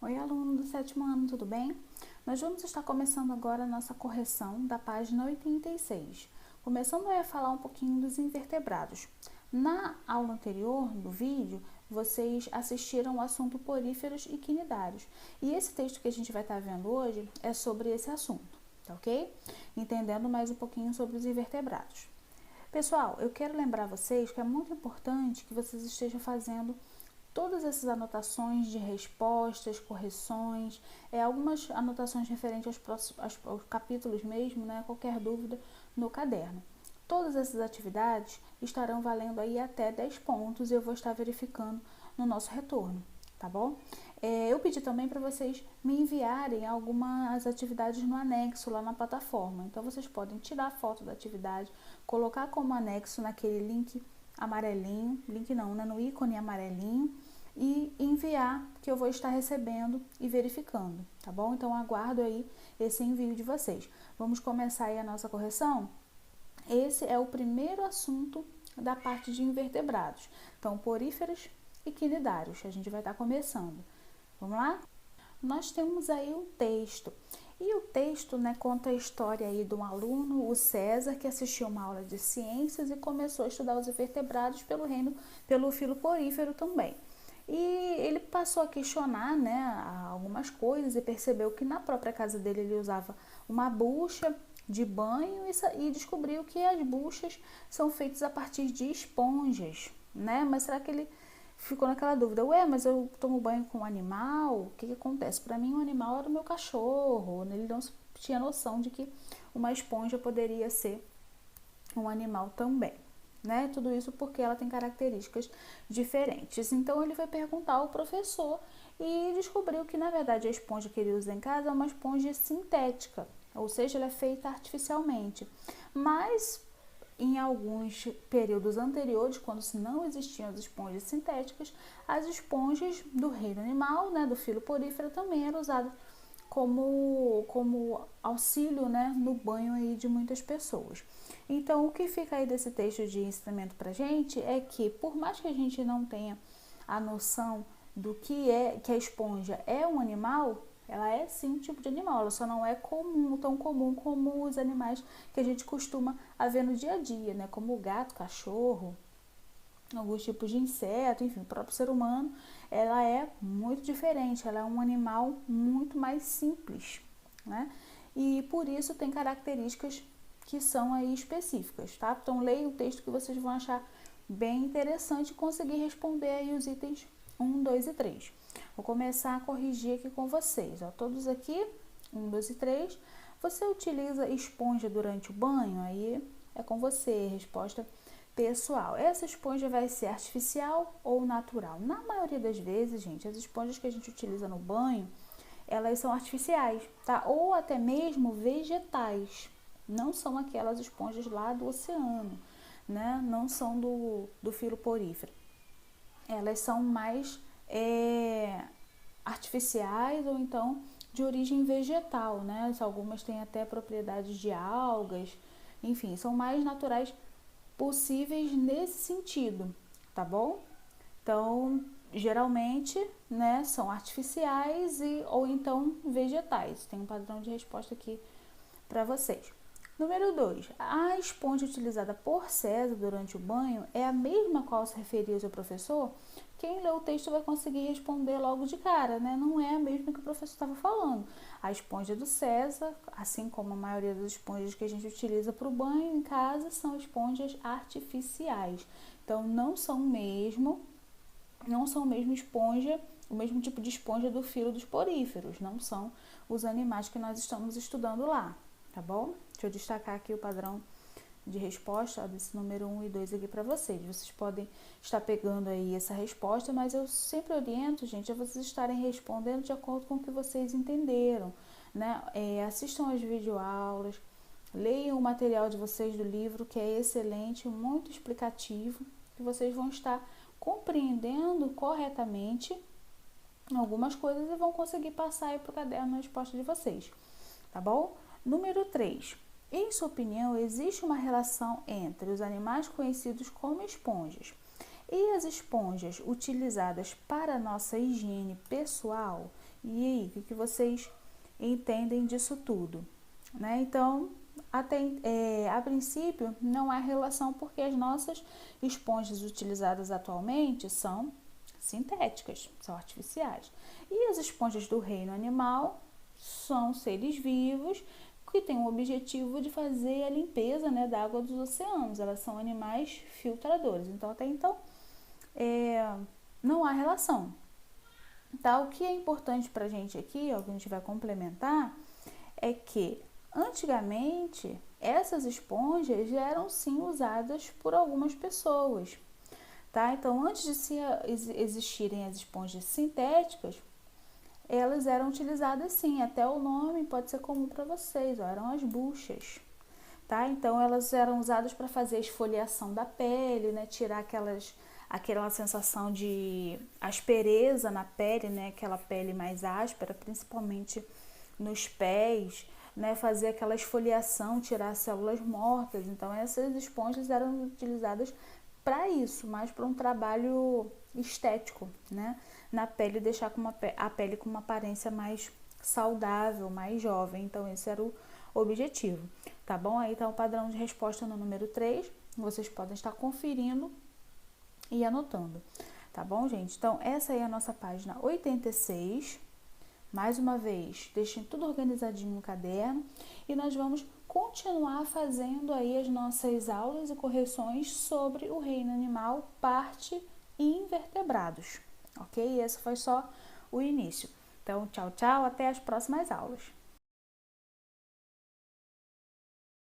Oi, aluno do sétimo ano, tudo bem? Nós vamos estar começando agora a nossa correção da página 86. Começando a falar um pouquinho dos invertebrados. Na aula anterior, do vídeo, vocês assistiram o assunto poríferos e quinidários. E esse texto que a gente vai estar vendo hoje é sobre esse assunto, tá ok? Entendendo mais um pouquinho sobre os invertebrados. Pessoal, eu quero lembrar vocês que é muito importante que vocês estejam fazendo todas essas anotações de respostas, correções, algumas anotações referentes aos capítulos mesmo, né? Qualquer dúvida no caderno. Todas essas atividades estarão valendo aí até 10 pontos e eu vou estar verificando no nosso retorno, tá bom? Eu pedi também para vocês me enviarem algumas atividades no anexo lá na plataforma. Então, vocês podem tirar a foto da atividade, colocar como anexo naquele link amarelinho, link não, né, no ícone amarelinho, e enviar, que eu vou estar recebendo e verificando, tá bom? Então, aguardo aí esse envio de vocês. Vamos começar aí a nossa correção? Esse é o primeiro assunto da parte de invertebrados. Então, poríferos e quinidários, a gente vai estar começando. Vamos lá? Nós temos aí um texto. E o texto, né, conta a história aí de um aluno, o César, que assistiu uma aula de ciências e começou a estudar os invertebrados pelo filo porífero também. E ele passou a questionar, né, algumas coisas e percebeu que na própria casa dele ele usava uma bucha de banho e descobriu que as buchas são feitas a partir de esponjas, né? Mas será que ele ficou naquela dúvida? Ué, mas eu tomo banho com um animal? O que acontece? Para mim, o animal era o meu cachorro. Ele não tinha noção de que uma esponja poderia ser um animal também, né? Tudo isso porque ela tem características diferentes. Então, ele foi perguntar ao professor e descobriu que, na verdade, a esponja que ele usa em casa é uma esponja sintética, ou seja, ela é feita artificialmente. Mas em alguns períodos anteriores, quando não existiam as esponjas sintéticas, as esponjas do reino animal, né, do filo porífero, também eram usadas como auxílio, né, no banho aí de muitas pessoas. Então, o que fica aí desse texto de ensinamento pra gente é que, por mais que a gente não tenha a noção do que a esponja é um animal, ela é sim um tipo de animal, ela só não é tão comum como os animais que a gente costuma ver no dia a dia, né? Como o gato, cachorro, alguns tipos de inseto, enfim, o próprio ser humano, ela é muito diferente, ela é um animal muito mais simples, né? E por isso tem características que são aí específicas, tá? Então leia o texto que vocês vão achar bem interessante e conseguir responder aí os itens 1, 2 e 3. Vou começar a corrigir aqui com vocês, ó, todos aqui, 1, 2 e 3. Você utiliza esponja durante o banho? Aí é com você, resposta pessoal. Essa esponja vai ser artificial ou natural? Na maioria das vezes, gente, as esponjas que a gente utiliza no banho, elas são artificiais, tá? Ou até mesmo vegetais. Não são aquelas esponjas lá do oceano, né? Não são do filo porífero. Elas são mais artificiais ou então de origem vegetal, né? Algumas têm até propriedades de algas, enfim, são mais naturais possíveis nesse sentido, tá bom? Então, geralmente, né, são artificiais ou então vegetais. Tem um padrão de resposta aqui para vocês. Número 2. A esponja utilizada por César durante o banho é a mesma a qual se referia o seu professor? Quem lê o texto vai conseguir responder logo de cara, né? Não é a mesma que o professor estava falando. A esponja do César, assim como a maioria das esponjas que a gente utiliza para o banho em casa, são esponjas artificiais. Então, não são mesmo esponja, o mesmo tipo de esponja do filo dos poríferos, não são os animais que nós estamos estudando lá, tá bom? Deixa eu destacar aqui o padrão de resposta desse número 1 e 2 aqui para vocês. Vocês podem estar pegando aí essa resposta, mas eu sempre oriento, gente, a vocês estarem respondendo de acordo com o que vocês entenderam, né? Assistam as videoaulas, leiam o material de vocês do livro, que é excelente, muito explicativo, que vocês vão estar compreendendo corretamente algumas coisas e vão conseguir passar aí para o caderno a resposta de vocês, tá bom? Número 3. Em sua opinião, existe uma relação entre os animais conhecidos como esponjas e as esponjas utilizadas para a nossa higiene pessoal? E aí, o que vocês entendem disso tudo? Né? Então, a princípio, não há relação porque as nossas esponjas utilizadas atualmente são sintéticas, são artificiais. E as esponjas do reino animal são seres vivos que têm o objetivo de fazer a limpeza, né, da água dos oceanos. Elas são animais filtradores. Então, até então, não há relação. Tá? O que é importante para a gente aqui, ó, que a gente vai complementar, é que antigamente essas esponjas já eram sim usadas por algumas pessoas. Tá? Então, antes de existirem as esponjas sintéticas, elas eram utilizadas sim, até o nome pode ser comum para vocês, ó, eram as buchas. Tá? Então, elas eram usadas para fazer a esfoliação da pele, né? Tirar aquela sensação de aspereza na pele, né? Aquela pele mais áspera, principalmente nos pés, né? Fazer aquela esfoliação, tirar as células mortas. Então, essas esponjas eram utilizadas para isso, mais para um trabalho estético, né? Na pele, deixar a pele com uma aparência mais saudável, mais jovem. Então, esse era o objetivo, tá bom? Aí tá o padrão de resposta no número 3. Vocês podem estar conferindo e anotando, tá bom, gente? Então, essa aí é a nossa página 86. Mais uma vez, deixem tudo organizadinho no caderno e nós vamos continuar fazendo aí as nossas aulas e correções sobre o reino animal, parte e invertebrados, ok? Esse foi só o início. Então, tchau, tchau, até as próximas aulas.